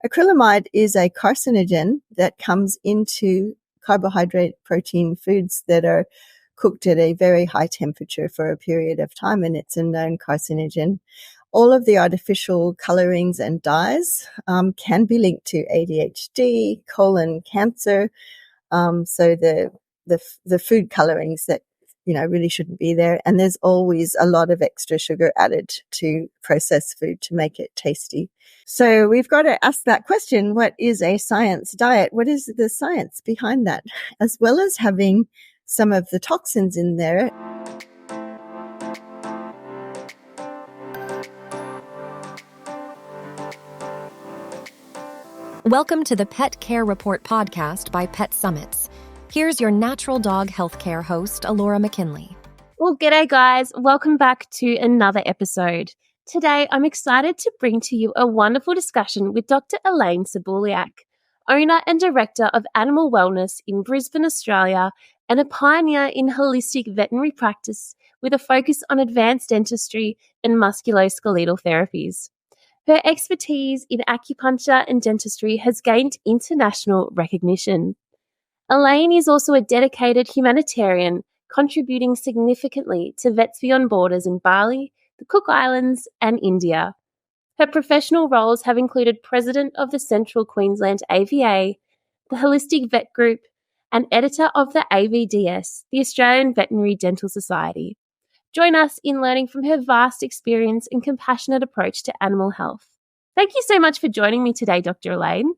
Acrylamide is a carcinogen that comes into carbohydrate protein foods that are cooked at a very high temperature for a period of time, and it's a known carcinogen. All of the artificial colorings and dyes can be linked to ADHD, colon cancer. So the food colorings that really shouldn't be there, and there's always a lot of extra sugar added to processed food to make it tasty. So we've got to ask that question: what is a science diet? What is the science behind that? As well as having some of the toxins in there. Welcome to the Pet Care Report podcast by Pet Summits. Here's your natural dog healthcare host, Alora McKinley. Well, g'day guys. Welcome back to another episode. Today, I'm excited to bring to you a wonderful discussion with Dr. Elaine Cebuliak, owner and director of Animal Wellness in Brisbane, Australia, and a pioneer in holistic veterinary practice with a focus on advanced dentistry and musculoskeletal therapies. Her expertise in acupuncture and dentistry has gained international recognition. Elaine is also a dedicated humanitarian, contributing significantly to Vets Beyond Borders in Bali, the Cook Islands, and India. Her professional roles have included president of the Central Queensland AVA, the Holistic Vet Group, and editor of the AVDS, the Australian Veterinary Dental Society. Join us in learning from her vast experience and compassionate approach to animal health. Thank you so much for joining me today, Dr. Elaine.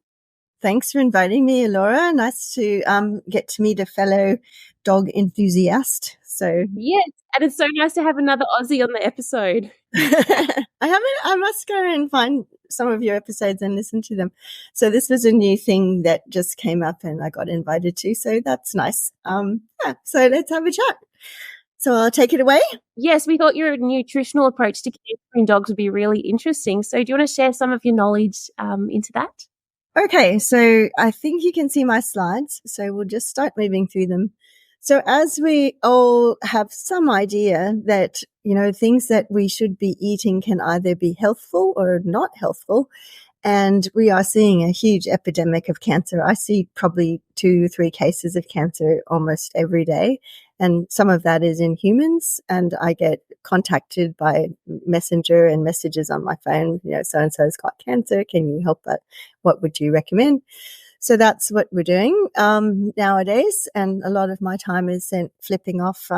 Thanks for inviting me, Laura. Nice to get to meet a fellow dog enthusiast. So yes, and it's so nice to have another Aussie on the episode. I must go and find some of your episodes and listen to them. So this was a new thing that just came up and I got invited to. So that's nice. So let's have a chat. So I'll take it away. Yes, we thought your nutritional approach to caring dogs would be really interesting. So do you want to share some of your knowledge into that? Okay, so I think you can see my slides. So we'll just start moving through them. So as we all have some idea that, things that we should be eating can either be healthful or not healthful. And we are seeing a huge epidemic of cancer. I see probably 2-3 cases of cancer almost every day. And some of that is in humans. And I get contacted by messenger and messages on my phone, so-and-so's got cancer. Can you help it? What would you recommend? So that's what we're doing nowadays. And a lot of my time is spent flipping off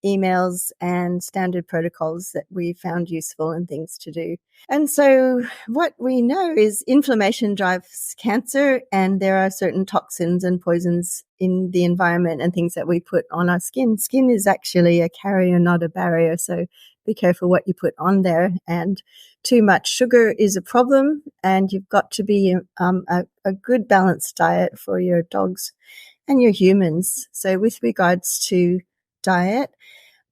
emails and standard protocols that we found useful and things to do. And so what we know is inflammation drives cancer, and there are certain toxins and poisons in the environment and things that we put on our skin. Skin is actually a carrier, not a barrier. So be careful what you put on there. And too much sugar is a problem, and you've got to be a good balanced diet for your dogs and your humans. So with regards to diet,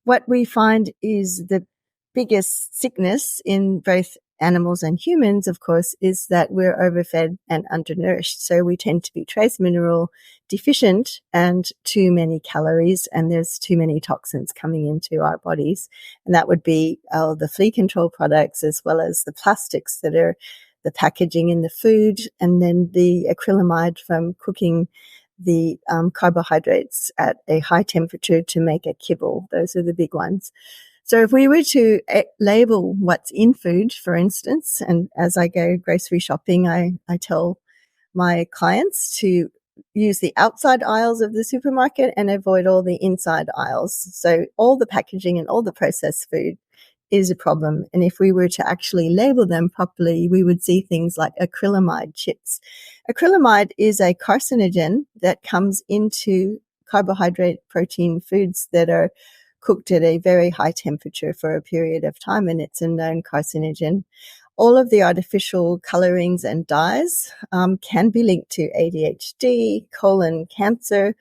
what we find is the biggest sickness in both animals and humans, of course, is that we're overfed and undernourished. So we tend to be trace mineral deficient and too many calories, and there's too many toxins coming into our bodies. And that would be the flea control products, as well as the plastics that are the packaging in the food, and then the acrylamide from cooking the carbohydrates at a high temperature to make a kibble. Those are the big ones. So if we were to label what's in food, for instance, and as I go grocery shopping, I tell my clients to use the outside aisles of the supermarket and avoid all the inside aisles. So all the packaging and all the processed food is a problem. And if we were to actually label them properly, we would see things like acrylamide chips. Acrylamide is a carcinogen that comes into carbohydrate protein foods that are cooked at a very high temperature for a period of time, and it's a known carcinogen. All of the artificial colorings and dyes can be linked to ADHD, colon cancer.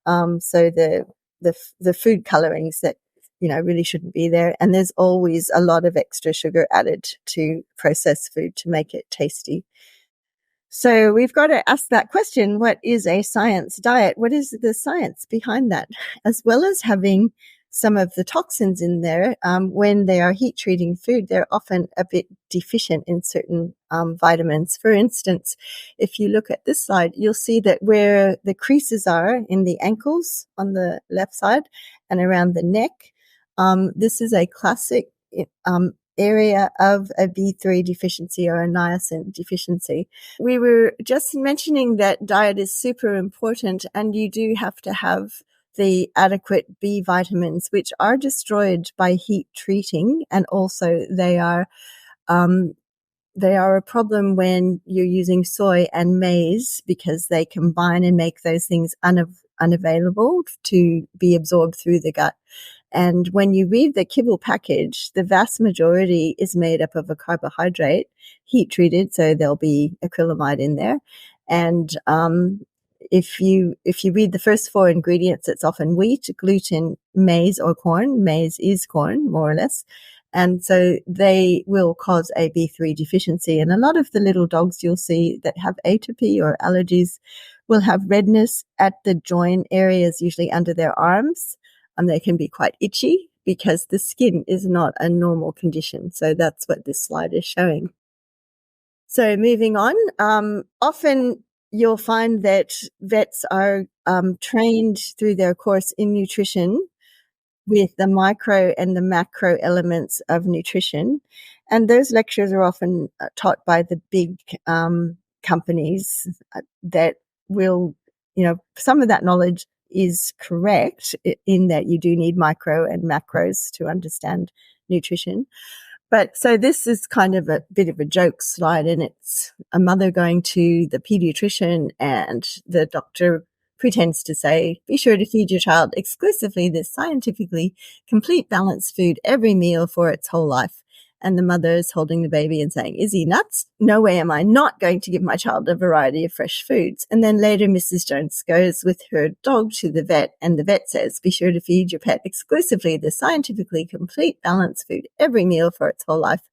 So the food colorings that really shouldn't be there, and there's always a lot of extra sugar added to processed food to make it tasty. So we've got to ask that question: what is a science diet? What is the science behind that? As well as having some of the toxins in there, when they are heat treating food, they're often a bit deficient in certain vitamins. For instance, if you look at this slide, you'll see that where the creases are in the ankles on the left side and around the neck, this is a classic area of a B3 deficiency or a niacin deficiency. We were just mentioning that diet is super important, and you do have to have the adequate B vitamins, which are destroyed by heat treating, and also they are a problem when you're using soy and maize, because they combine and make those things unavailable to be absorbed through the gut. And when you read the kibble package, the vast majority is made up of a carbohydrate, heat treated, so there'll be acrylamide in there. And if you read the first 4 ingredients, it's often wheat, gluten, maize, or corn. Maize is corn, more or less. And so they will cause a B3 deficiency. And a lot of the little dogs you'll see that have atopy or allergies will have redness at the joint areas, usually under their arms. They can be quite itchy because the skin is not a normal condition. So that's what this slide is showing. So moving on, often you'll find that vets are trained through their course in nutrition with the micro and the macro elements of nutrition. And those lectures are often taught by the big companies that will, some of that knowledge is correct in that you do need micro and macros to understand nutrition. But so this is kind of a bit of a joke slide, and it's a mother going to the pediatrician, and the doctor pretends to say, be sure to feed your child exclusively this scientifically complete balanced food every meal for its whole life. And the mother is holding the baby and saying, is he nuts? No way am I not going to give my child a variety of fresh foods. And then later Mrs. Jones goes with her dog to the vet, and the vet says, be sure to feed your pet exclusively the scientifically complete balanced food every meal for its whole life.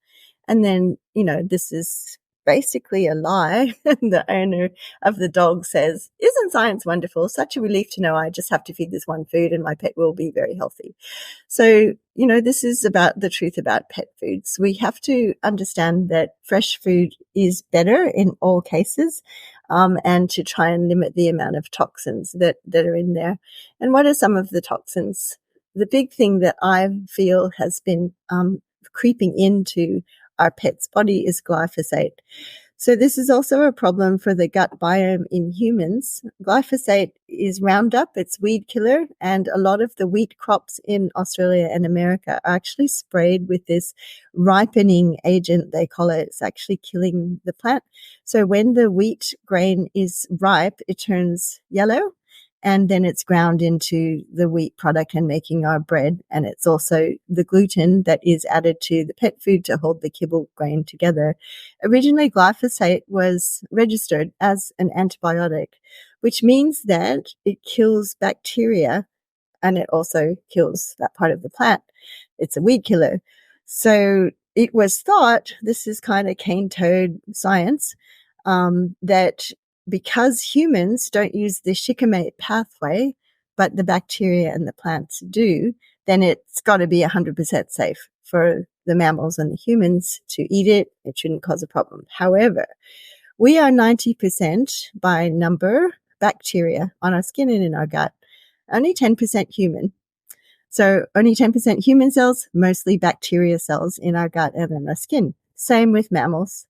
And then, this is basically a lie. The owner of the dog says, isn't science wonderful? Such a relief to know I just have to feed this one food and my pet will be very healthy. So, this is about the truth about pet foods. We have to understand that fresh food is better in all cases, and to try and limit the amount of toxins that are in there. And what are some of the toxins? The big thing that I feel has been creeping into our pet's body is glyphosate. So this is also a problem for the gut biome in humans. Glyphosate is Roundup, it's weed killer, and a lot of the wheat crops in Australia and America are actually sprayed with this ripening agent, they call it. It's actually killing the plant. So when the wheat grain is ripe, it turns yellow, and then it's ground into the wheat product and making our bread. And it's also the gluten that is added to the pet food to hold the kibble grain together. Originally, glyphosate was registered as an antibiotic, which means that it kills bacteria and it also kills that part of the plant. It's a weed killer. So it was thought, this is kind of cane toad science, that because humans don't use the shikimate pathway, but the bacteria and the plants do, then it's got to be 100% safe for the mammals and the humans to eat it. It shouldn't cause a problem. However, we are 90% by number bacteria on our skin and in our gut, only 10% human. So only 10% human cells, mostly bacteria cells in our gut and in our skin. Same with mammals.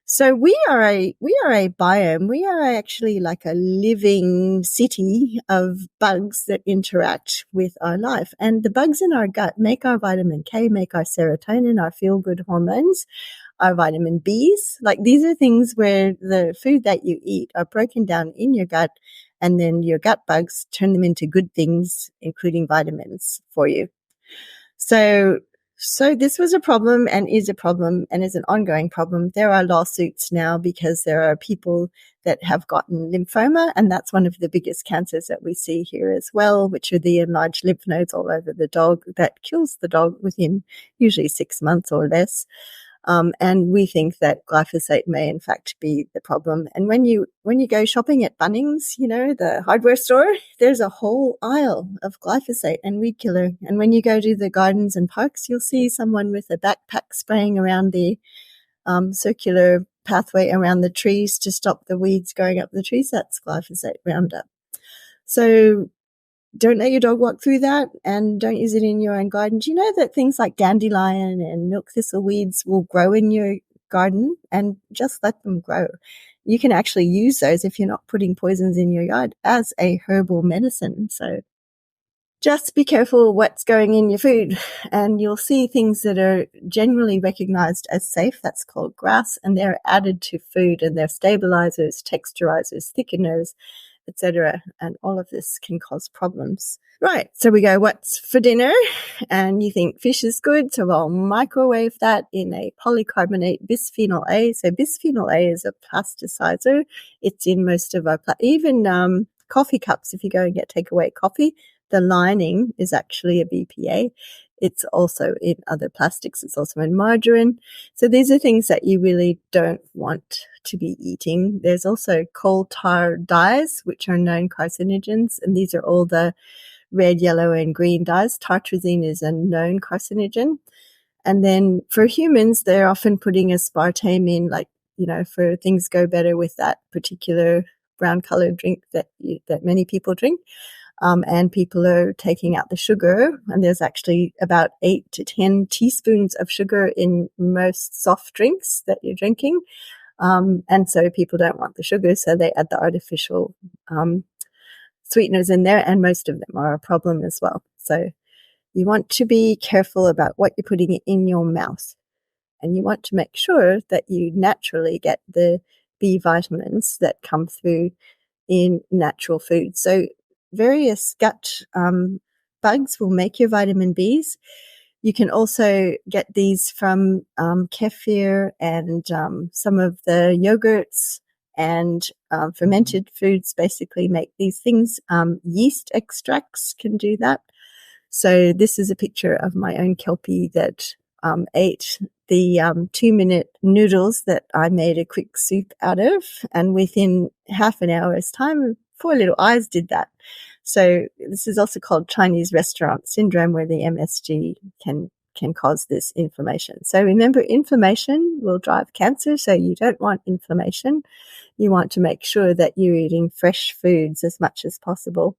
So we are a biome. We are actually like a living city of bugs that interact with our life. And the bugs in our gut make our vitamin K, make our serotonin, our feel-good hormones, our vitamin Bs. Like these are things where the food that you eat are broken down in your gut, and then your gut bugs turn them into good things, including vitamins for you. So this was a problem and is a problem and is an ongoing problem. There are lawsuits now because there are people that have gotten lymphoma, and that's one of the biggest cancers that we see here as well, which are the enlarged lymph nodes all over the dog that kills the dog within usually 6 months or less. And we think that glyphosate may in fact be the problem. And when you go shopping at Bunnings, the hardware store, there's a whole aisle of glyphosate and weed killer. And when you go to the gardens and parks, you'll see someone with a backpack spraying around the circular pathway around the trees to stop the weeds going up the trees. That's glyphosate Roundup. So don't let your dog walk through that, and don't use it in your own garden. Do you know that things like dandelion and milk thistle weeds will grow in your garden, and just let them grow? You can actually use those if you're not putting poisons in your yard as a herbal medicine. So just be careful what's going in your food, and you'll see things that are generally recognized as safe. That's called GRAS, and they're added to food, and they're stabilizers, texturizers, thickeners, etc. And all of this can cause problems. Right, so we go, what's for dinner? And you think fish is good, so I'll microwave that in a polycarbonate bisphenol A. So bisphenol A is a plasticizer. It's in most of our, even coffee cups. If you go and get takeaway coffee, the lining is actually a BPA. It's also in other plastics. It's also in margarine. So these are things that you really don't want to be eating. There's also coal tar dyes, which are known carcinogens, and these are all the red, yellow, and green dyes. Tartrazine is a known carcinogen. And then for humans, they're often putting aspartame in, for things go better with that particular brown colored drink that many people drink. And people are taking out the sugar, and there's actually about 8 to 10 teaspoons of sugar in most soft drinks that you're drinking. And so people don't want the sugar, so they add the artificial sweeteners in there, and most of them are a problem as well. So you want to be careful about what you're putting in your mouth, and you want to make sure that you naturally get the B vitamins that come through in natural food. So various gut bugs will make your vitamin Bs. You can also get these from kefir and some of the yogurts, and fermented foods basically make these things. Yeast extracts can do that. So this is a picture of my own Kelpie that ate the 2-minute noodles that I made a quick soup out of, and within half an hour's time, 4 little eyes did that. So this is also called Chinese restaurant syndrome, where the MSG can cause this inflammation. So remember, inflammation will drive cancer, so you don't want inflammation. You want to make sure that you're eating fresh foods as much as possible.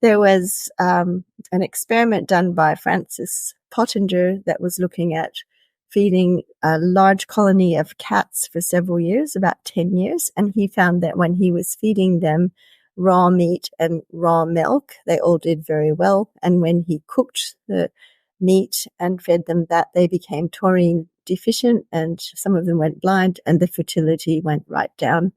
There was an experiment done by Francis Pottinger that was looking at feeding a large colony of cats for several years, about 10 years, and he found that when he was feeding them raw meat and raw milk, they all did very well. And when he cooked the meat and fed them that, they became taurine deficient, and some of them went blind, and the fertility went right down.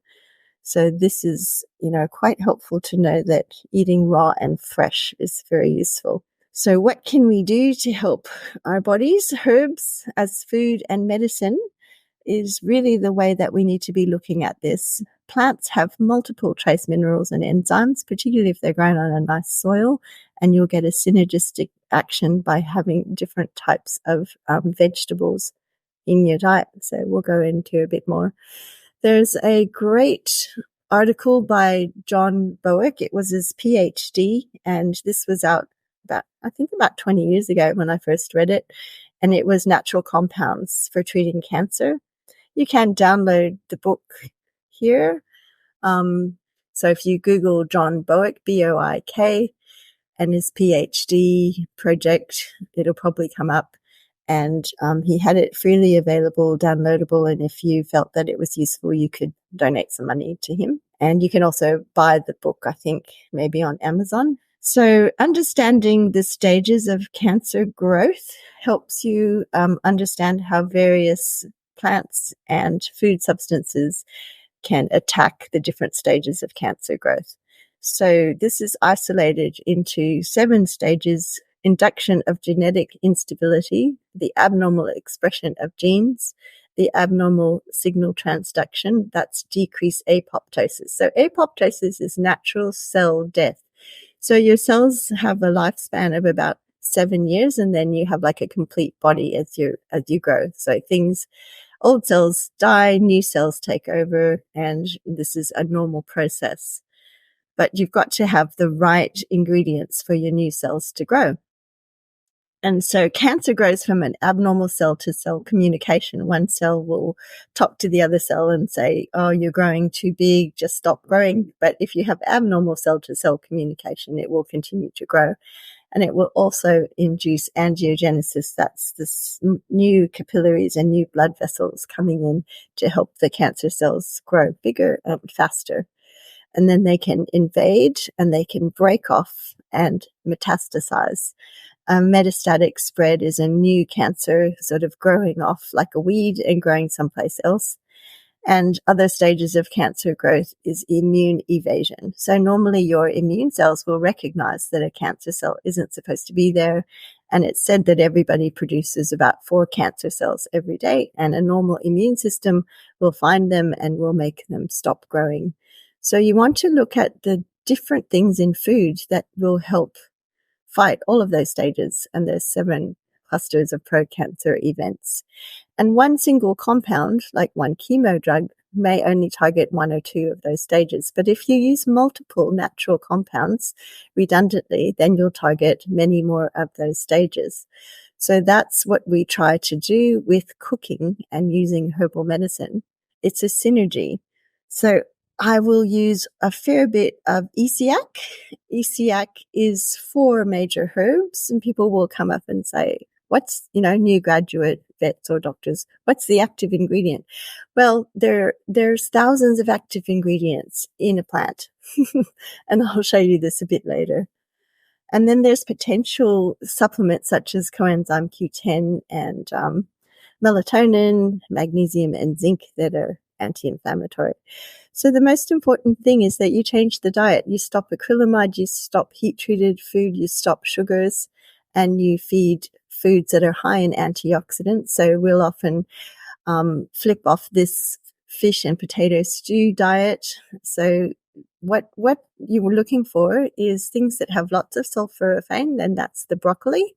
So this is, quite helpful to know that eating raw and fresh is very useful. So what can we do to help our bodies? Herbs as food and medicine is really the way that we need to be looking at this. Plants have multiple trace minerals and enzymes, particularly if they're grown on a nice soil, and you'll get a synergistic action by having different types of vegetables in your diet. So we'll go into a bit more. There's a great article by John Bowick. It was his PhD, and this was out about 20 years ago when I first read it, and it was Natural Compounds for Treating Cancer. You can download the book here. So if you Google John Bowick, Boik, and his PhD project, it'll probably come up. And he had it freely available, downloadable, and if you felt that it was useful, you could donate some money to him. And you can also buy the book, I think, maybe on Amazon. So understanding the stages of cancer growth helps you understand how various plants and food substances can attack the different stages of cancer growth. So this is isolated into 7 stages: induction of genetic instability, the abnormal expression of genes, the abnormal signal transduction, that's decreased apoptosis. So apoptosis is natural cell death. So your cells have a lifespan of about 7 years, and then you have like a complete body as you grow. So old cells die, new cells take over, and this is a normal process. But you've got to have the right ingredients for your new cells to grow. And so cancer grows from an abnormal cell-to-cell communication. One cell will talk to the other cell and say, oh, you're growing too big, just stop growing. But if you have abnormal cell-to-cell communication, it will continue to grow. And it will also induce angiogenesis. That's this new capillaries and new blood vessels coming in to help the cancer cells grow bigger and faster. And then they can invade and they can break off and metastasize. Metastatic spread is a new cancer sort of growing off like a weed and growing someplace else. And other stages of cancer growth is immune evasion. So normally your immune cells will recognize that a cancer cell isn't supposed to be there. And it's said that everybody produces about 4 cancer cells every day, and a normal immune system will find them and will make them stop growing. So you want to look at the different things in food that will help fight all of those stages, and there's 7 clusters of pro-cancer events. And one single compound, like one chemo drug, may only target 1 or 2 of those stages. But if you use multiple natural compounds redundantly, then you'll target many more of those stages. So that's what we try to do with cooking and using herbal medicine. It's a synergy. So I will use a fair bit of Essiac. Essiac is 4 major herbs, and people will come up and say, what's, new graduate vets or doctors, what's the active ingredient? Well, there's thousands of active ingredients in a plant, and I'll show you this a bit later. And then there's potential supplements such as coenzyme Q10 and melatonin, magnesium, and zinc that are anti-inflammatory. So the most important thing is that you change the diet. You stop acrylamide, you stop heat-treated food, you stop sugars, and you feed foods that are high in antioxidants. So we'll often flip off this fish and potato stew diet. So what you were looking for is things that have lots of sulforaphane, and that's the broccoli,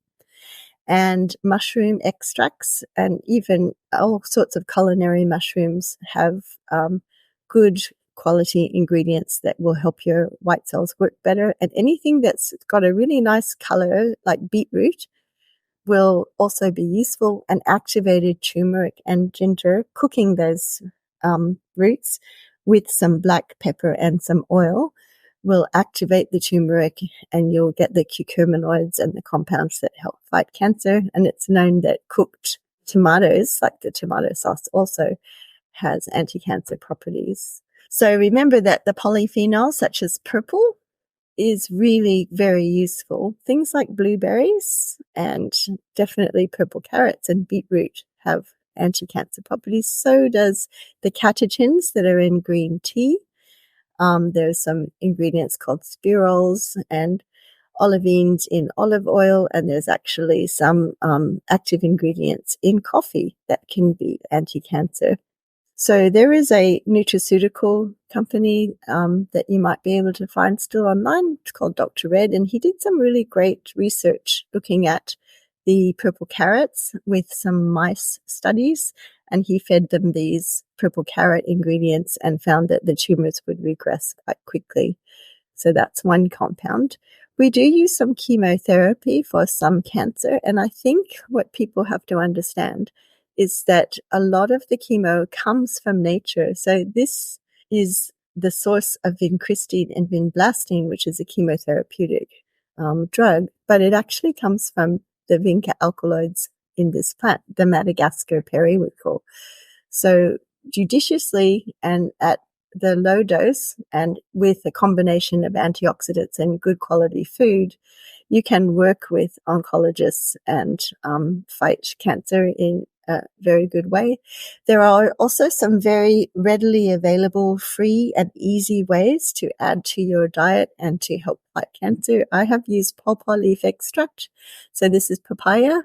and mushroom extracts, and even all sorts of culinary mushrooms have good quality ingredients that will help your white cells work better. And anything that's got a really nice color, like beetroot, will also be useful. And activated turmeric and ginger, cooking those roots with some black pepper and some oil, will activate the turmeric, and you'll get the curcuminoids and the compounds that help fight cancer. And it's known that cooked tomatoes, like the tomato sauce, also has anti-cancer properties. So remember that the polyphenols, such as purple, is really very useful. Things like blueberries and definitely purple carrots and beetroot have anti-cancer properties. So does the catechins that are in green tea. There's some ingredients called spirols and olivines in olive oil, and there's actually some active ingredients in coffee that can be anti-cancer. So there is a nutraceutical company that you might be able to find still online. It's called Dr. Red, and he did some really great research looking at the purple carrots with some mice studies, and he fed them these purple carrot ingredients and found that the tumors would regress quite quickly. So that's one compound. We do use some chemotherapy for some cancer, and I think what people have to understand is that a lot of the chemo comes from nature. So this is the source of vincristine and vinblastine, which is a chemotherapeutic drug, but it actually comes from the vinca alkaloids in this plant, the Madagascar periwinkle. So judiciously and at the low dose, and with a combination of antioxidants and good quality food, you can work with oncologists and fight cancer in a very good way. There are also some very readily available, free and easy ways to add to your diet and to help fight cancer. I have used pawpaw leaf extract. So this is papaya,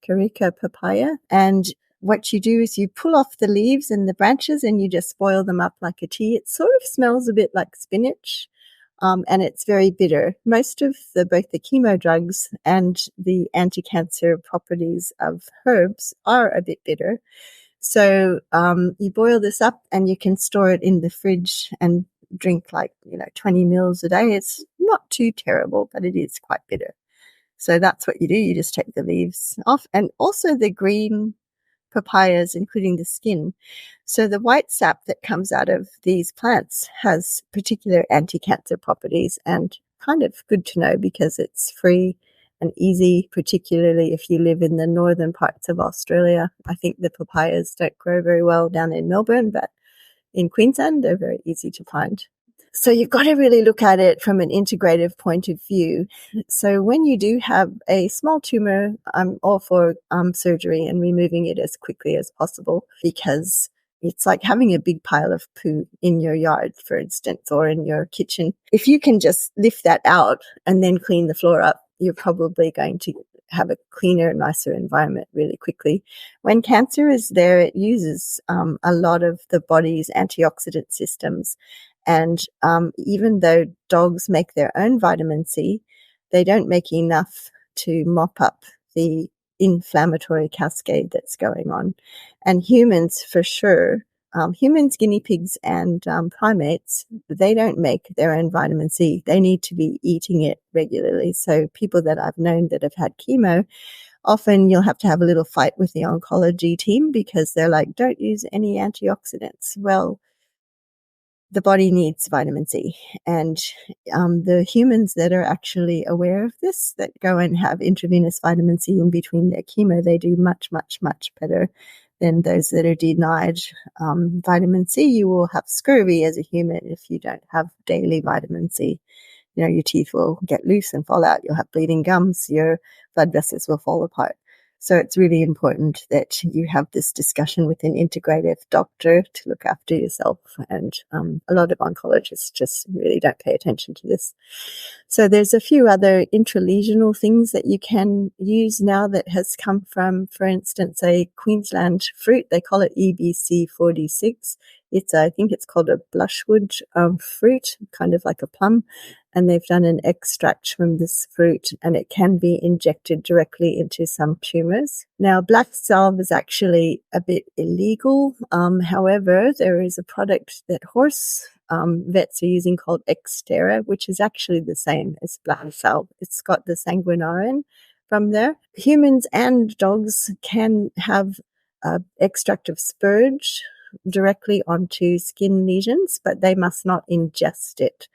Carica papaya. And what you do is you pull off the leaves and the branches and you just boil them up like a tea. It sort of smells a bit like spinach. and it's very bitter. Most of both the chemo drugs and the anti-cancer properties of herbs are a bit bitter. So you boil this up and you can store it in the fridge and drink 20 mils a day. It's not too terrible, but it is quite bitter. So that's what you do. You just take the leaves off, and also the green papayas, including the skin. So the white sap that comes out of these plants has particular anti-cancer properties, and kind of good to know because it's free and easy, particularly if you live in the northern parts of Australia. I think the papayas don't grow very well down in Melbourne, but in Queensland, they're very easy to find. So you've got to really look at it from an integrative point of view. So when you do have a small tumor, I'm all for surgery and removing it as quickly as possible, because it's like having a big pile of poo in your yard, for instance, or in your kitchen. If you can just lift that out and then clean the floor up, you're probably going to have a cleaner, nicer environment really quickly. When cancer is there, it uses a lot of the body's antioxidant systems. And even though dogs make their own vitamin C, they don't make enough to mop up the inflammatory cascade that's going on. And humans, for sure, humans, guinea pigs, and primates, they don't make their own vitamin C. They need to be eating it regularly. So people that I've known that have had chemo, often you'll have to have a little fight with the oncology team because they're like, don't use any antioxidants. Well, the body needs vitamin C, and the humans that are actually aware of this, that go and have intravenous vitamin C in between their chemo, they do much, much, much better than those that are denied vitamin C. You will have scurvy as a human if you don't have daily vitamin C. You know, your teeth will get loose and fall out. You'll have bleeding gums. Your blood vessels will fall apart. So it's really important that you have this discussion with an integrative doctor to look after yourself. And a lot of oncologists just really don't pay attention to this. So there's a few other intralesional things that you can use now that has come from, for instance, a Queensland fruit. They call it EBC46. I think it's called a blushwood fruit, kind of like a plum. And they've done an extract from this fruit, and it can be injected directly into some tumors. Now, black salve is actually a bit illegal. However, there is a product that horse vets are using called Xterra, which is actually the same as black salve. It's got the sanguinarine from there. Humans and dogs can have extract of spurge directly onto skin lesions, but they must not ingest it.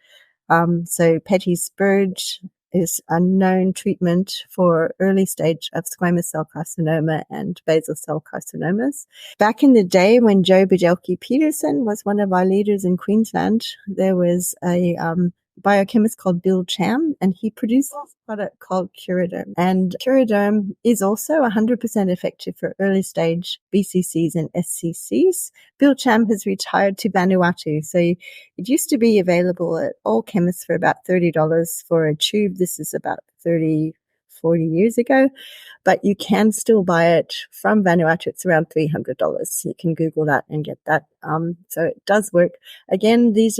So petty spurge is a known treatment for early stage of squamous cell carcinoma and basal cell carcinomas. Back in the day when Joe Bejelke Peterson was one of our leaders in Queensland, there was a biochemist called Bill Cham, and he produced a product called Curaderm. And Curaderm is also 100% effective for early stage BCCs and SCCs. Bill Cham has retired to Vanuatu. So it used to be available at all chemists for about $30 for a tube. This is about 40 years ago. But you can still buy it from Vanuatu. It's around $300. You can Google that and get that. So it does work. Again, this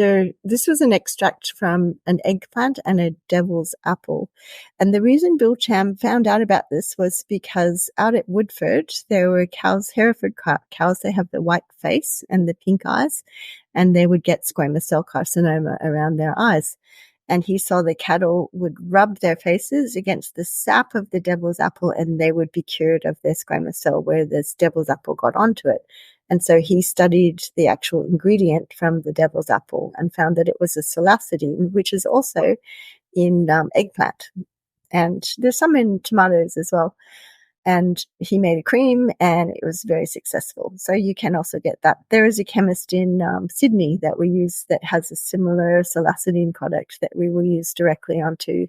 was an extract from an eggplant and a devil's apple. And the reason Bill Cham found out about this was because out at Woodford, there were cows, Hereford cows. They have the white face and the pink eyes, and they would get squamous cell carcinoma around their eyes. And he saw the cattle would rub their faces against the sap of the devil's apple, and they would be cured of their squamous cell where this devil's apple got onto it. And so he studied the actual ingredient from the devil's apple and found that it was a salacidine, which is also in eggplant. And there's some in tomatoes as well. And he made a cream, and it was very successful. So you can also get that. There is a chemist in Sydney that we use that has a similar salacidine product that we will use directly onto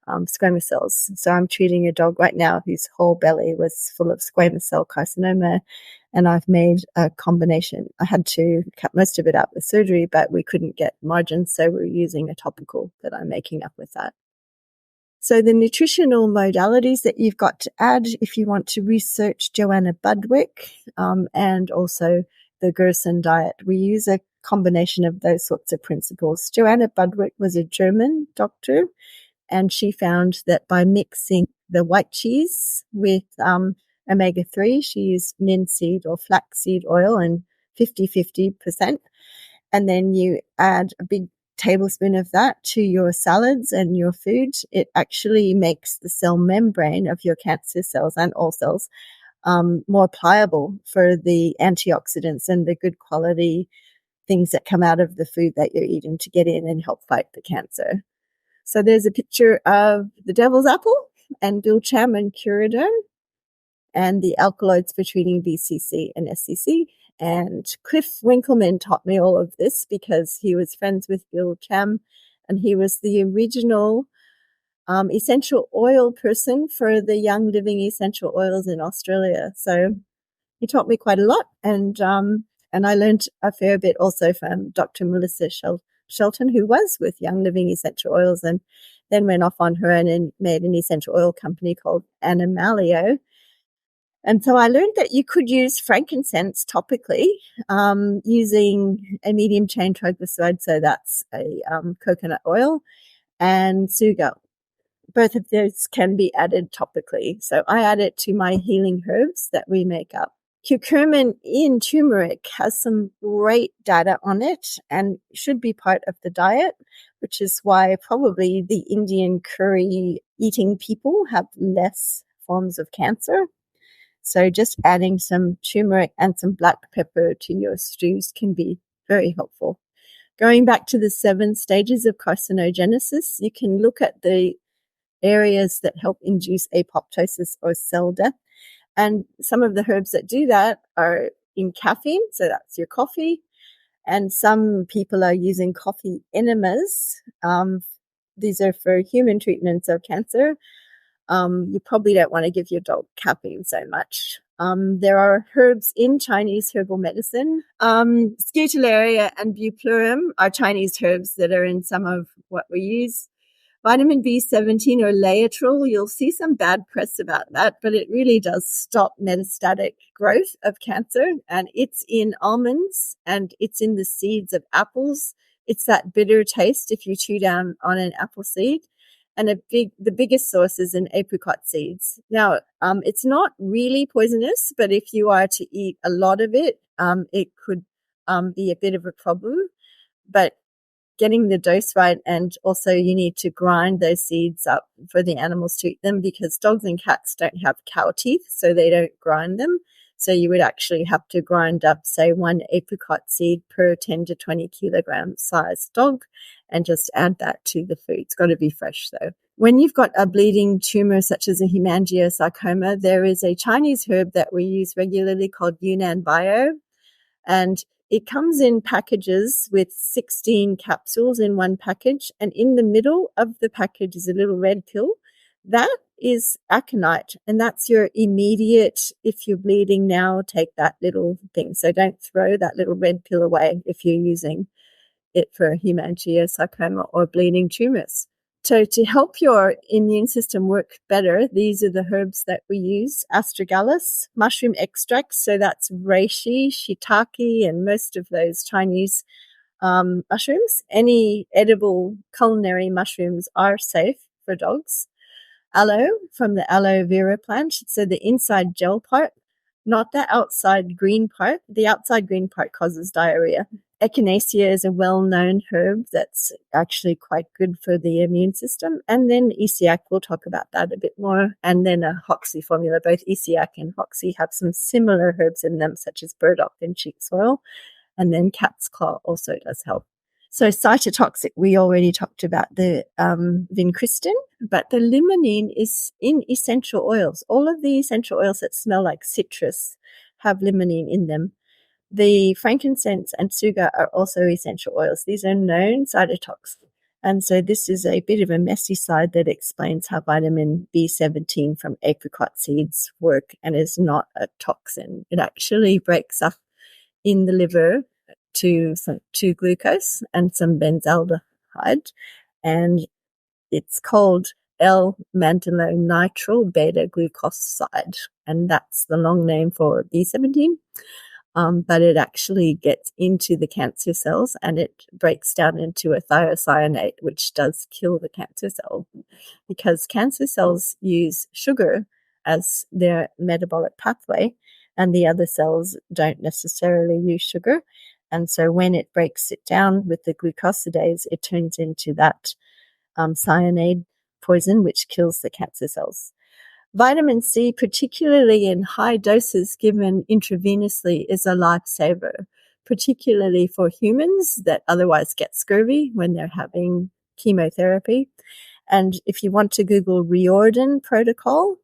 squamous cells. So I'm treating a dog right now whose whole belly was full of squamous cell carcinoma, and I've made a combination. I had to cut most of it out with surgery, but we couldn't get margins, so we're using a topical that I'm making up with that. So the nutritional modalities that you've got to add if you want to research Joanna Budwick and also the Gerson diet. We use a combination of those sorts of principles. Joanna Budwick was a German doctor, and she found that by mixing the white cheese with omega-3, she used linseed or flaxseed oil and 50-50%. And then you add a big tablespoon of that to your salads and your food. It actually makes the cell membrane of your cancer cells and all cells more pliable for the antioxidants and the good quality things that come out of the food that you're eating to get in and help fight the cancer. So there's a picture of the devil's apple and bilcham and curadow and the alkaloids for treating BCC and SCC. And Cliff Winkleman taught me all of this because he was friends with bilcham, and he was the original essential oil person for the Young Living essential oils in Australia. So he taught me quite a lot, and I learned a fair bit also from Dr. Melissa Shelton, who was with Young Living Essential Oils and then went off on her own and made an essential oil company called Animalio. And so I learned that you could use frankincense topically using a medium chain triglyceride, so that's a coconut oil, and sugar. Both of those can be added topically. So I add it to my healing herbs that we make up. Curcumin in turmeric has some great data on it and should be part of the diet, which is why probably the Indian curry eating people have less forms of cancer. So just adding some turmeric and some black pepper to your stews can be very helpful. Going back to the 7 stages of carcinogenesis, you can look at the areas that help induce apoptosis or cell death. And some of the herbs that do that are in caffeine, so that's your coffee. And some people are using coffee enemas. These are for human treatments of cancer. You probably don't want to give your dog caffeine so much. There are herbs in Chinese herbal medicine. Scutellaria and Buplurum are Chinese herbs that are in some of what we use. Vitamin B17 or Laetrile, you'll see some bad press about that, but it really does stop metastatic growth of cancer, and it's in almonds and it's in the seeds of apples. It's that bitter taste if you chew down on an apple seed. And the biggest source is in apricot seeds. Now, it's not really poisonous, but if you are to eat a lot of it, it could be a bit of a problem. But getting the dose right, and also you need to grind those seeds up for the animals to eat them, because dogs and cats don't have cow teeth, so they don't grind them. So you would actually have to grind up, say, 1 apricot seed per 10 to 20 kilogram size dog and just add that to the food. It's got to be fresh, though. When you've got a bleeding tumor such as a hemangiosarcoma, there is a Chinese herb that we use regularly called Yunnan Bio, and it comes in packages with 16 capsules in one package, and in the middle of the package is a little red pill. That is aconite, and that's your immediate, if you're bleeding now, take that little thing. So don't throw that little red pill away if you're using it for hemangiosarcoma or bleeding tumors. So to help your immune system work better, these are the herbs that we use. Astragalus, mushroom extracts, so that's reishi, shiitake, and most of those Chinese mushrooms. Any edible culinary mushrooms are safe for dogs. Aloe from the aloe vera plant, so the inside gel part, not the outside green part. The outside green part causes diarrhea. Echinacea is a well-known herb that's actually quite good for the immune system. And then Essiac, we'll talk about that a bit more. And then a Hoxie formula. Both Essiac and Hoxie have some similar herbs in them, such as burdock and sheep's oil. And then cat's claw also does help. So cytotoxic, we already talked about the vincristine, but the limonene is in essential oils. All of the essential oils that smell like citrus have limonene in them. The frankincense and sugar are also essential oils. These are known cytotoxics. And so this is a bit of a messy slide that explains how vitamin B17 from apricot seeds work and is not a toxin. It actually breaks up in the liver to glucose and some benzaldehyde, and it's called L-mannitol beta glucoside, and that's the long name for B17. but it actually gets into the cancer cells and it breaks down into a thiocyanate, which does kill the cancer cell, because cancer cells use sugar as their metabolic pathway and the other cells don't necessarily use sugar. And so when it breaks it down with the glucosidase, it turns into that cyanide poison, which kills the cancer cells. Vitamin C, particularly in high doses given intravenously, is a lifesaver, particularly for humans that otherwise get scurvy when they're having chemotherapy. And if you want to Google Riordan protocol,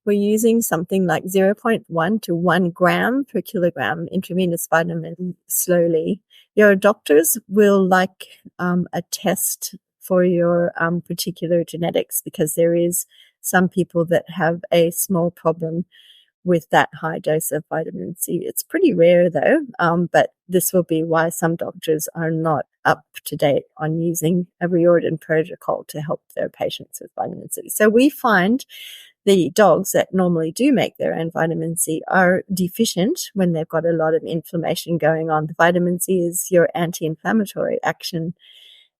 we're using something like 0.1 to 1 gram per kilogram intravenous vitamin slowly. Your doctors will like a test for your particular genetics, because there is some people that have a small problem with that high dose of vitamin C. It's pretty rare though, but this will be why some doctors are not up to date on using a Riordan protocol to help their patients with vitamin C. So we find the dogs that normally do make their own vitamin C are deficient when they've got a lot of inflammation going on. The vitamin C is your anti-inflammatory action.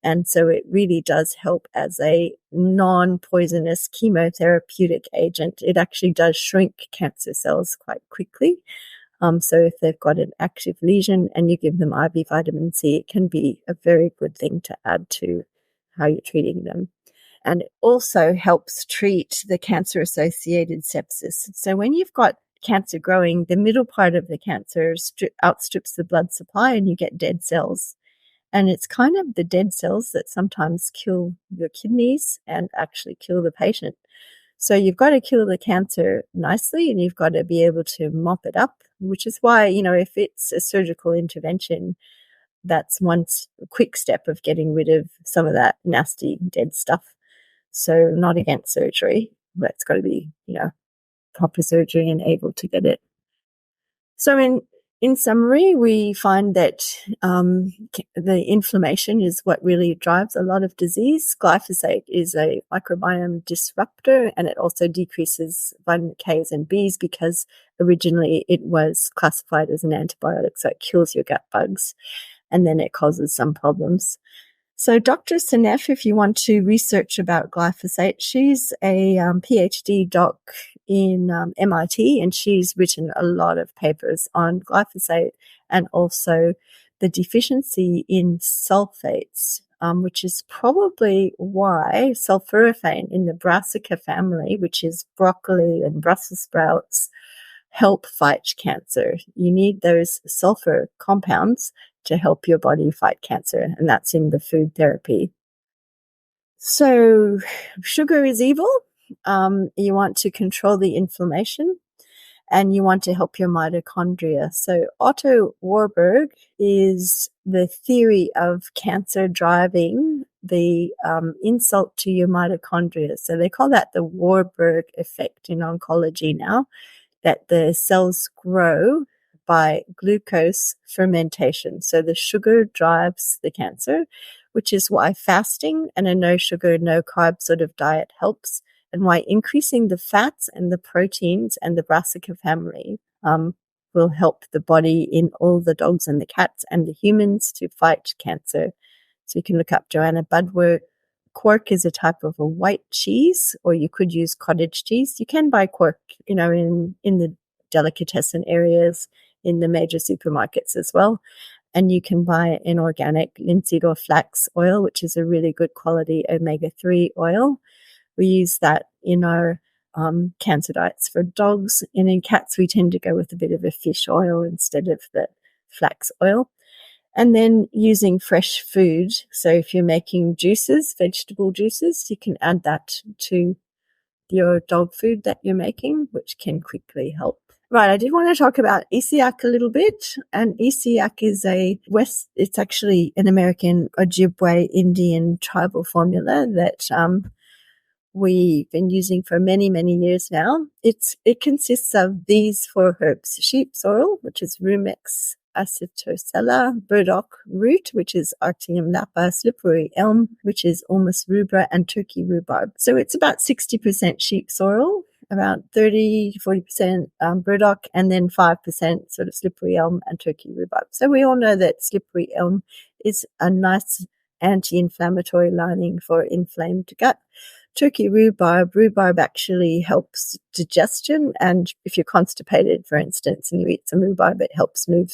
And so it really does help as a non-poisonous chemotherapeutic agent. It actually does shrink cancer cells quite quickly. So if they've got an active lesion and you give them IV vitamin C, it can be a very good thing to add to how you're treating them. And it also helps treat the cancer-associated sepsis. So when you've got cancer growing, the middle part of the cancer outstrips the blood supply and you get dead cells. And it's kind of the dead cells that sometimes kill your kidneys and actually kill the patient. So you've got to kill the cancer nicely and you've got to be able to mop it up, which is why, if it's a surgical intervention, that's one quick step of getting rid of some of that nasty dead stuff. So not against surgery, but it's got to be, proper surgery and able to get it. So in summary, we find that the inflammation is what really drives a lot of disease. Glyphosate is a microbiome disruptor, and it also decreases vitamin K's and B's because originally it was classified as an antibiotic, so it kills your gut bugs, and then it causes some problems. So Dr. Seneff, if you want to research about glyphosate, she's a PhD doc in MIT, and she's written a lot of papers on glyphosate and also the deficiency in sulfates, which is probably why sulforaphane in the brassica family, which is broccoli and Brussels sprouts, help fight cancer. You need those sulfur compounds to help your body fight cancer, and that's in the food therapy. So sugar is evil. You want to control the inflammation and you want to help your mitochondria. So Otto Warburg is the theory of cancer driving the insult to your mitochondria. So they call that the Warburg effect in oncology now, that the cells grow by glucose fermentation. So the sugar drives the cancer, which is why fasting and a no sugar, no carb sort of diet helps, and why increasing the fats and the proteins and the brassica family will help the body in all the dogs and the cats and the humans to fight cancer. So you can look up Joanna Budworth. Quark is a type of a white cheese, or you could use cottage cheese. You can buy quark, in the delicatessen areas, in the major supermarkets as well. And you can buy an organic linseed or flax oil, which is a really good quality omega-3 oil. We use that in our cancer diets for dogs. And in cats, we tend to go with a bit of a fish oil instead of the flax oil. And then using fresh food. So if you're making juices, vegetable juices, you can add that to your dog food that you're making, which can quickly help. Right, I did want to talk about Essiac a little bit. And Essiac is it's actually an American Ojibwe Indian tribal formula that we've been using for many, many years now. It consists of these 4 herbs: sheep's oil, which is Rumex acetosella, burdock root, which is Artium napa, slippery elm, which is Ulmus rubra, and Turkey rhubarb. So it's about 60% sheep's oil about 30 to 40% burdock, and then 5% sort of slippery elm and turkey rhubarb. So we all know that slippery elm is a nice anti-inflammatory lining for inflamed gut. Turkey rhubarb actually helps digestion, and if you're constipated, for instance, and you eat some rhubarb, it helps move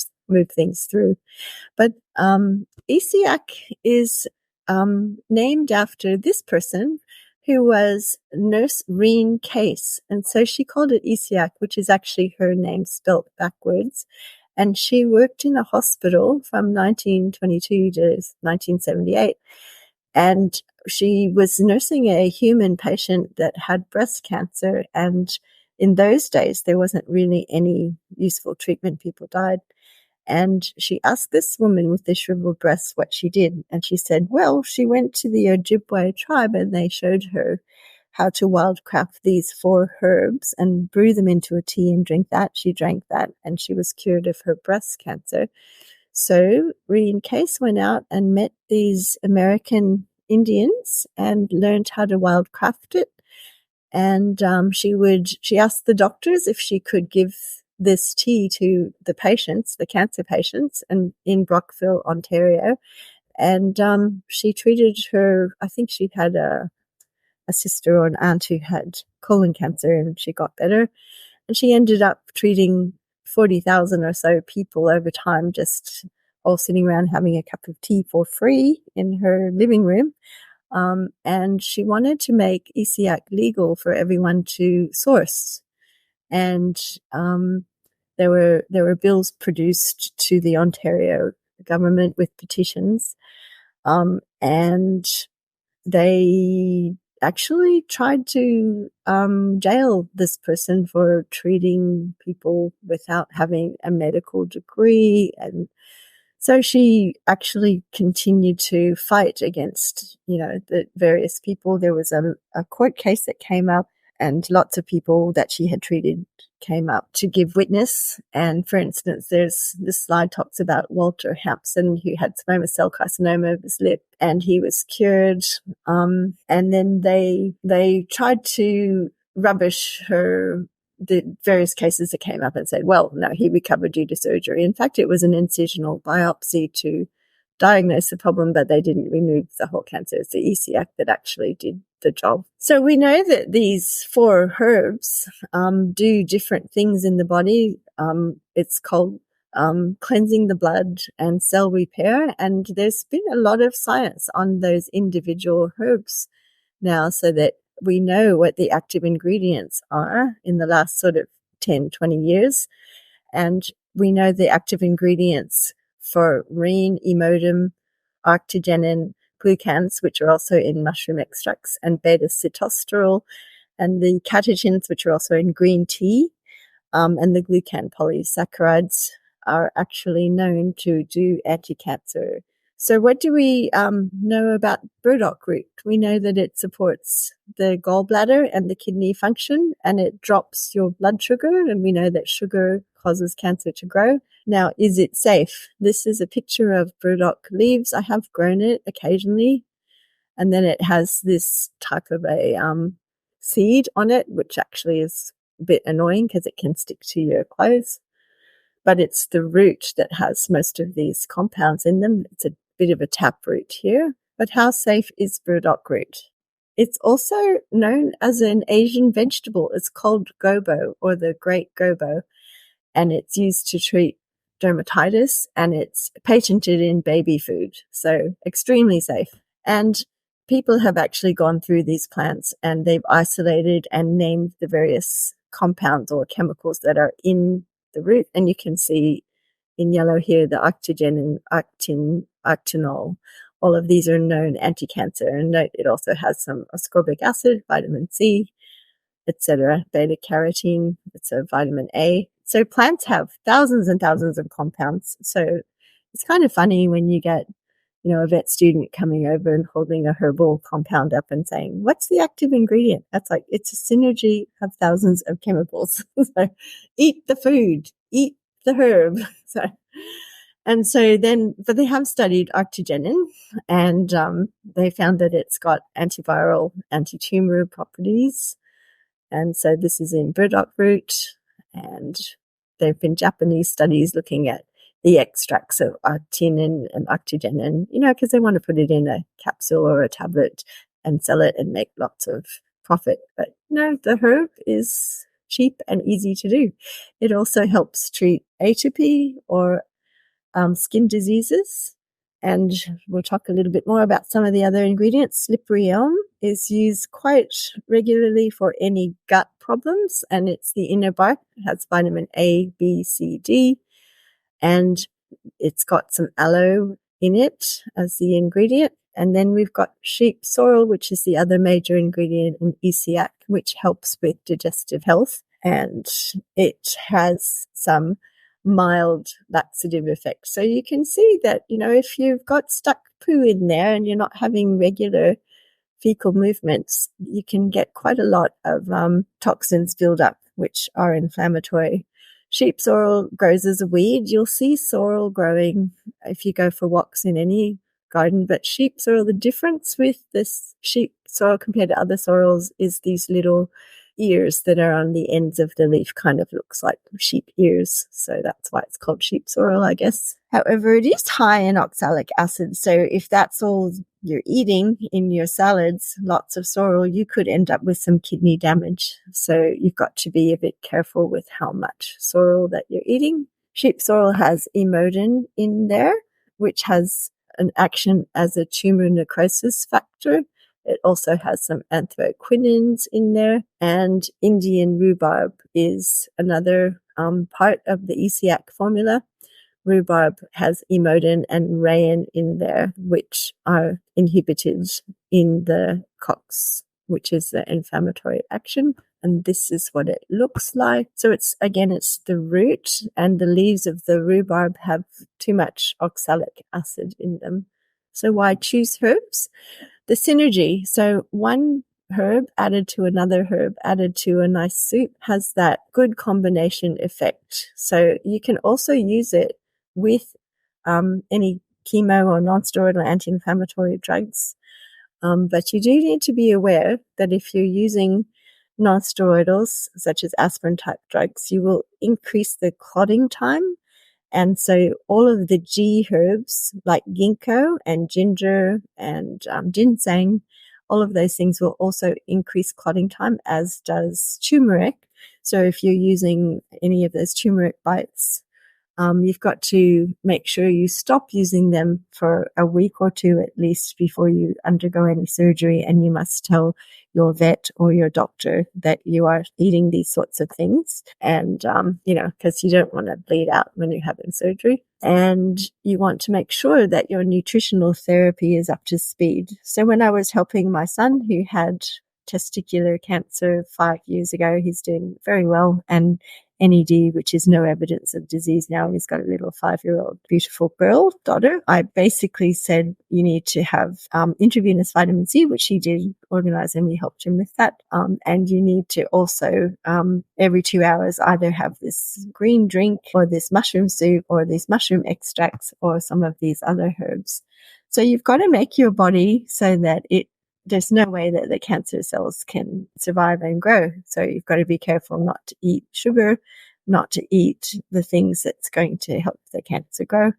things through. But Essiac is named after this person who was Nurse Reen Case, and so she called it Essiac, which is actually her name spelt backwards. And she worked in a hospital from 1922 to 1978. And she was nursing a human patient that had breast cancer. And in those days, there wasn't really any useful treatment. People died. And she asked this woman with the shriveled breasts what she did. And she said, well, she went to the Ojibwe tribe and they showed her how to wildcraft these 4 herbs and brew them into a tea and drink that. She drank that and she was cured of her breast cancer. So Reen Case went out and met these American Indians and learned how to wildcraft it. And she asked the doctors if she could give this tea to the patients, the cancer patients, and in Brockville, Ontario. And she treated her, I think she had a sister or an aunt who had colon cancer, and she got better. And she ended up treating 40,000 or so people over time, just all sitting around having a cup of tea for free in her living room. And she wanted to make Essiac legal for everyone to source. And there were bills produced to the Ontario government with petitions, and they actually tried to jail this person for treating people without having a medical degree. And so she actually continued to fight against, the various people. There was a court case that came up, and lots of people that she had treated came up to give witness. And for instance, this slide talks about Walter Hampson, who had squamous cell carcinoma of his lip, and he was cured. And then they tried to rubbish the various cases that came up and said, well, no, he recovered due to surgery. In fact, it was an incisional biopsy to diagnose the problem, but they didn't remove the whole cancer. It's the Essiac that actually did the job. So we know that these 4 herbs do different things in the body. It's called cleansing the blood and cell repair. And there's been a lot of science on those individual herbs now, so that we know what the active ingredients are in the last sort of 10, 20 years. And we know the active ingredients for reen, emodum, arctigenin, glucans, which are also in mushroom extracts, and beta-sitosterol, and the catechins, which are also in green tea, and the glucan polysaccharides are actually known to do anti-cancer. So what do we know about burdock root? We know that it supports the gallbladder and the kidney function, and it drops your blood sugar, and we know that sugar causes cancer to grow. Now, is it safe? This is a picture of burdock leaves. I have grown it occasionally, and then it has this type of a seed on it, which actually is a bit annoying because it can stick to your clothes. But it's the root that has most of these compounds in them. It's a bit of a taproot here. But how safe is burdock root? It's also known as an Asian vegetable. It's called gobo, or the great gobo, and it's used to treat dermatitis, and it's patented in baby food, so extremely safe. And people have actually gone through these plants and they've isolated and named the various compounds or chemicals that are in the root, and you can see in yellow here the arctigen and actinol. All of these are known anti-cancer, and note it also has some ascorbic acid, vitamin C, etc., beta carotene. It's a vitamin A. So plants have thousands and thousands of compounds. So it's kind of funny when you get, a vet student coming over and holding a herbal compound up and saying, what's the active ingredient? That's like, it's a synergy of thousands of chemicals. So eat the food, eat the herb. But they have studied arctigenin, and they found that it's got antiviral, anti-tumor properties. And so this is in burdock root, and there have been Japanese studies looking at the extracts of arginine and octogenin, because they want to put it in a capsule or a tablet and sell it and make lots of profit. But the herb is cheap and easy to do. It also helps treat atopy or skin diseases. And we'll talk a little bit more about some of the other ingredients. Slippery elm is used quite regularly for any gut problems, and it's the inner bark. It has vitamin A, B, C, D, and it's got some aloe in it as the ingredient. And then we've got sheep sorrel, which is the other major ingredient in Essiac, which helps with digestive health. And it has some mild laxative effect. So you can see that, if you've got stuck poo in there and you're not having regular fecal movements, you can get quite a lot of toxins build up, which are inflammatory. Sheep sorrel grows as a weed. You'll see sorrel growing if you go for walks in any garden, but sheep sorrel, the difference with this sheep sorrel compared to other sorrels is these little ears that are on the ends of the leaf, kind of looks like sheep ears. So that's why it's called sheep sorrel, I guess. However, it is high in oxalic acid. So if that's all you're eating in your salads, lots of sorrel, you could end up with some kidney damage. So you've got to be a bit careful with how much sorrel that you're eating. Sheep sorrel has emodin in there, which has an action as a tumor necrosis factor. It also has some anthraquinins in there, and Indian rhubarb is another part of the Essiac formula. Rhubarb has emodin and rain in there, which are inhibited in the COX, which is the inflammatory action. And this is what it looks like. So it's the root, and the leaves of the rhubarb have too much oxalic acid in them. So why choose herbs? The synergy. So one herb added to another herb added to a nice soup has that good combination effect. So you can also use it with any chemo or non-steroidal anti-inflammatory drugs. But you do need to be aware that if you're using non-steroidals, such as aspirin type drugs, you will increase the clotting time. And so all of the G herbs like ginkgo and ginger and ginseng, all of those things will also increase clotting time, as does turmeric. So if you're using any of those turmeric bites, you've got to make sure you stop using them for a week or two at least before you undergo any surgery. And you must tell your vet or your doctor that you are eating these sorts of things. And, because you don't want to bleed out when you're having surgery. And you want to make sure that your nutritional therapy is up to speed. So when I was helping my son who had testicular cancer 5 years ago, he's doing very well, and NED, which is no evidence of disease now. He's got a little 5-year-old beautiful girl, daughter. I basically said, you need to have intravenous vitamin C, which he did organize, and we helped him with that. And you need to also, every 2 hours, either have this green drink or this mushroom soup or these mushroom extracts or some of these other herbs. So you've got to make your body so that there's no way that the cancer cells can survive and grow. So you've got to be careful not to eat sugar, not to eat the things that's going to help the cancer grow.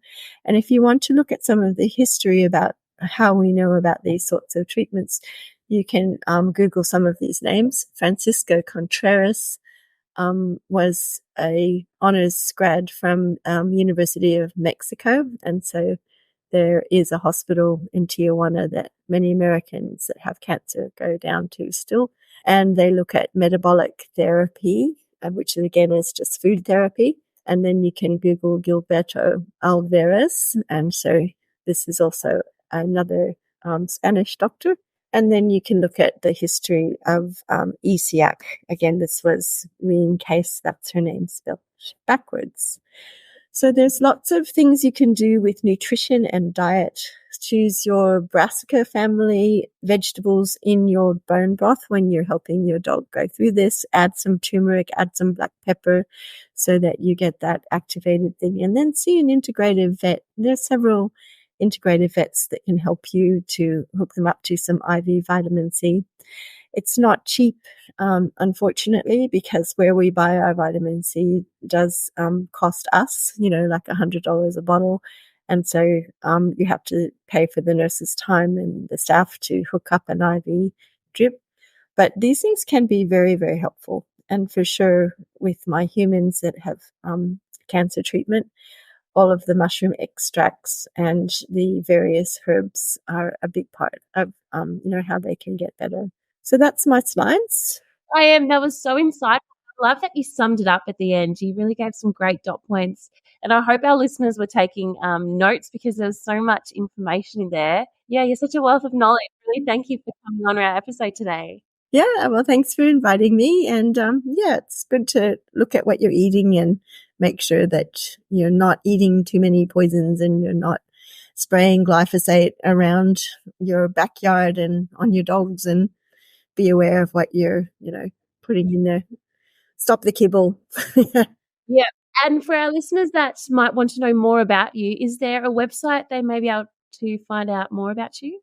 And if you want to look at some of the history about how we know about these sorts of treatments, you can Google some of these names. Francisco Contreras was a honors grad from University of Mexico. And so there is a hospital in Tijuana that many Americans that have cancer go down to still. And they look at metabolic therapy, which again is just food therapy. And then you can Google Gilberto Alvarez. And so this is also another Spanish doctor. And then you can look at the history of Essiac. Again, this was Reen Case, that's her name spelled backwards. So there's lots of things you can do with nutrition and diet. Choose your brassica family vegetables in your bone broth when you're helping your dog go through this. Add some turmeric, add some black pepper so that you get that activated thing. And then see an integrative vet. There's several integrative vets that can help you to hook them up to some IV vitamin C. It's not cheap, unfortunately, because where we buy our vitamin C does cost us, like $100 a bottle. And so you have to pay for the nurse's time and the staff to hook up an IV drip. But these things can be very, very helpful. And for sure, with my humans that have cancer treatment, all of the mushroom extracts and the various herbs are a big part of, how they can get better. So that's my slides. That was so insightful. I love that you summed it up at the end. You really gave some great dot points. And I hope our listeners were taking notes because there's so much information in there. Yeah, you're such a wealth of knowledge. Really, thank you for coming on our episode today. Yeah, well, thanks for inviting me. And it's good to look at what you're eating and make sure that you're not eating too many poisons and you're not spraying glyphosate around your backyard and on your dogs, and be aware of what you're, putting in there. Stop the kibble. Yeah. And for our listeners that might want to know more about you, is there a website they may be able to find out more about you?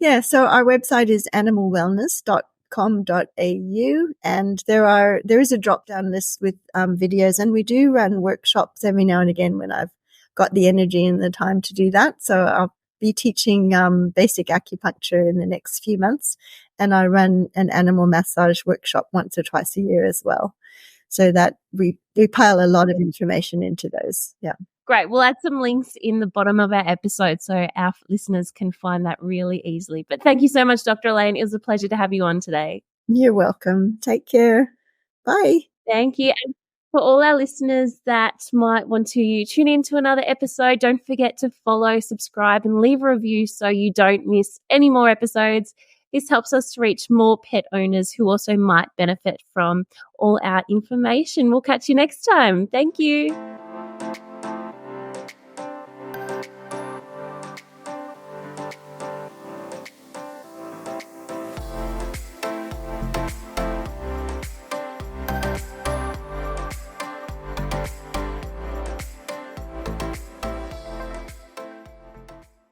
Yeah, so our website is animalwellness.com.au, and there is a drop-down list with videos, and we do run workshops every now and again when I've got the energy and the time to do that. So I'll be teaching basic acupuncture in the next few months, and I run an animal massage workshop once or twice a year as well. So that we pile a lot of information into those. Yeah. Great. We'll add some links in the bottom of our episode so our listeners can find that really easily. But thank you so much, Dr. Elaine. It was a pleasure to have you on today. You're welcome. Take care. Bye. Thank you. And for all our listeners that might want to tune in to another episode, don't forget to follow, subscribe, and leave a review so you don't miss any more episodes. This helps us to reach more pet owners who also might benefit from all our information. We'll catch you next time. Thank you.